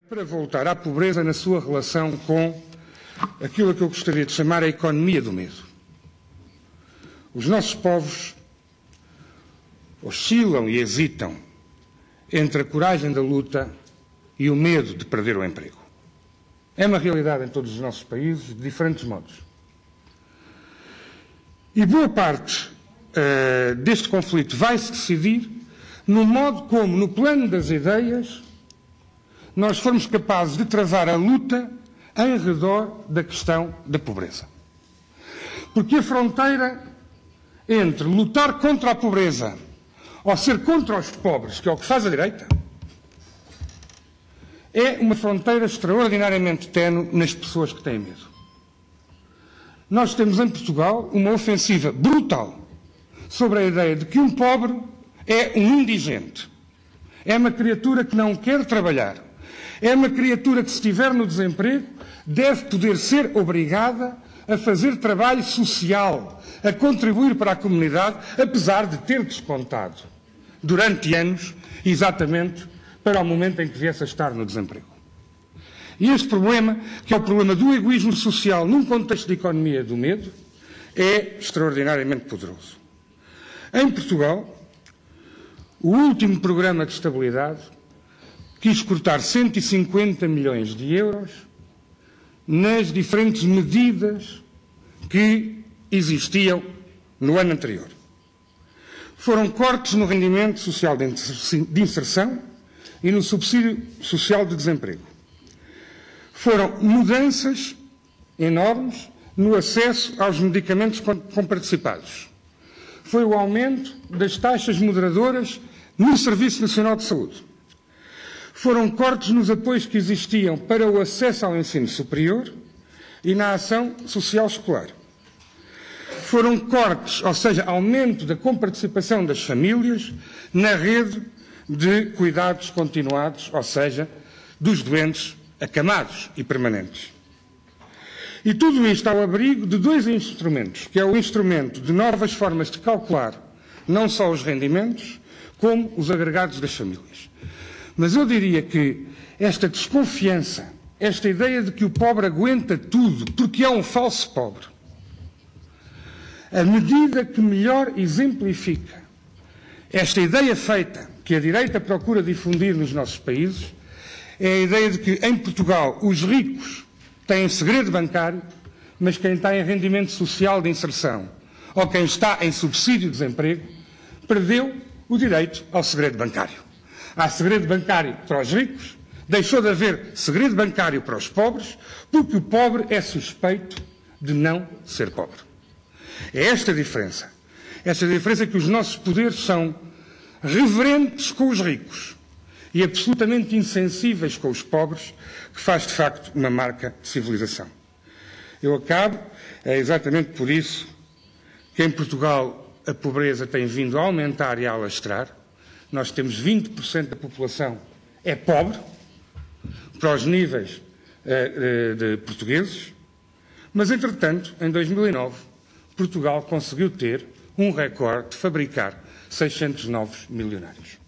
Para voltar à pobreza na sua relação com aquilo que eu gostaria de chamar a economia do medo. Os nossos povos oscilam e hesitam entre a coragem da luta e o medo de perder o emprego. É uma realidade em todos os nossos países, de diferentes modos. E boa parte deste conflito vai-se decidir no modo como, no plano das ideias, nós formos capazes de travar a luta em redor da questão da pobreza. Porque a fronteira entre lutar contra a pobreza ou ser contra os pobres, que é o que faz a direita, é uma fronteira extraordinariamente ténue nas pessoas que têm medo. Nós temos em Portugal uma ofensiva brutal sobre a ideia de que um pobre é um indigente. É uma criatura que não quer trabalhar. É uma criatura que, se estiver no desemprego, deve poder ser obrigada a fazer trabalho social, a contribuir para a comunidade, apesar de ter descontado durante anos, exatamente para o momento em que viesse a estar no desemprego. E este problema, que é o problema do egoísmo social num contexto de economia do medo, é extraordinariamente poderoso. Em Portugal, o último programa de estabilidade quis cortar 150 milhões de euros nas diferentes medidas que existiam no ano anterior. Foram cortes no rendimento social de inserção e no subsídio social de desemprego. Foram mudanças enormes no acesso aos medicamentos comparticipados. Foi o aumento das taxas moderadoras no Serviço Nacional de Saúde. Foram cortes nos apoios que existiam para o acesso ao ensino superior e na ação social escolar. Foram cortes, ou seja, aumento da comparticipação das famílias na rede de cuidados continuados, ou seja, dos doentes acamados e permanentes. E tudo isto ao abrigo de dois instrumentos, que é o instrumento de novas formas de calcular não só os rendimentos, como os agregados das famílias. Mas eu diria que esta desconfiança, esta ideia de que o pobre aguenta tudo porque é um falso pobre, a medida que melhor exemplifica esta ideia feita que a direita procura difundir nos nossos países, é a ideia de que em Portugal os ricos têm segredo bancário, mas quem está em rendimento social de inserção ou quem está em subsídio de desemprego perdeu o direito ao segredo bancário. Há segredo bancário para os ricos, deixou de haver segredo bancário para os pobres, porque o pobre é suspeito de não ser pobre. É esta diferença que os nossos poderes são reverentes com os ricos e absolutamente insensíveis com os pobres, que faz de facto uma marca de civilização. Eu acabo, é exatamente por isso que em Portugal a pobreza tem vindo a aumentar e a alastrar. Nós temos 20% da população é pobre, para os níveis de portugueses, mas, entretanto, em 2009, Portugal conseguiu ter um recorde de fabricar 600 novos milionários.